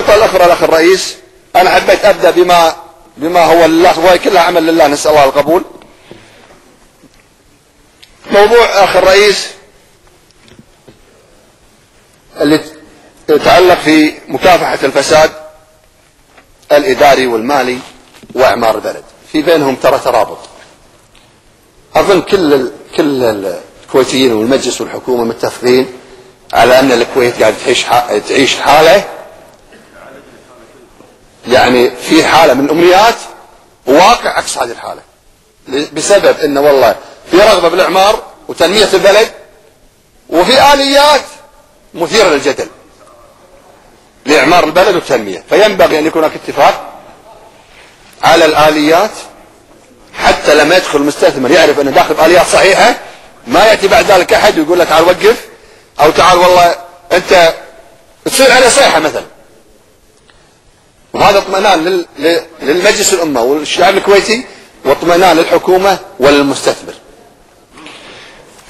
النقطة الأخرى الأخ الرئيس، أنا حبيت أبدأ بما هو لله، وهي كلها عمل لله، نسأل الله القبول. موضوع أخ الرئيس اللي يتعلق في مكافحة الفساد الإداري والمالي وإعمار البلد، في بينهم ترى ترابط. أظن كل الكويتيين والمجلس والحكومة متفقين على أن الكويت قاعد تعيش حالة، يعني في حالة من الأمنيات وواقع عكس هذه الحالة، بسبب أنه والله في رغبة بالإعمار وتنمية البلد، وفي آليات مثيرة للجدل لإعمار البلد والتنمية. فينبغي أن يكون هناك اتفاق على الآليات، حتى لما يدخل المستثمر يعرف أنه داخل بآليات صحيحة، ما يأتي بعد ذلك أحد ويقول له تعال وقف، أو تعال والله أنت تصير على صيحة مثلا. وهذا اطمئنان للمجلس الأمة والشعب الكويتي، واطمئنان للحكومة وللمستثمر.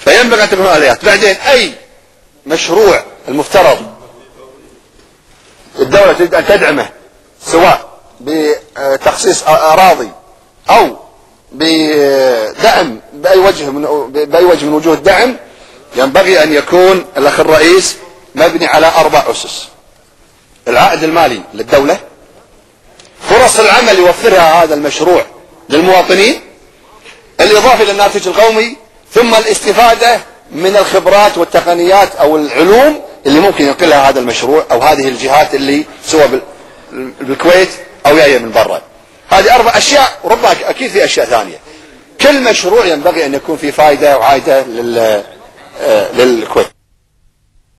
فينبغي أن تكون آليات. بعدين أي مشروع المفترض الدولة تريد أن تدعمه، سواء بتخصيص أراضي أو بدعم بأي وجه من وجوه الدعم، ينبغي أن يكون الأخ الرئيس مبني على 4 أسس: العائد المالي للدولة، فرص العمل يوفرها هذا المشروع للمواطنين، الإضافة إلى الناتج القومي، ثم الاستفادة من الخبرات والتقنيات أو العلوم اللي ممكن ينقلها هذا المشروع أو هذه الجهات اللي سواء بالكويت أو جاية من برا. هذه 4 أشياء، وربما أكيد في أشياء ثانية. كل مشروع ينبغي أن يكون فيه فائدة وعائدة للكويت.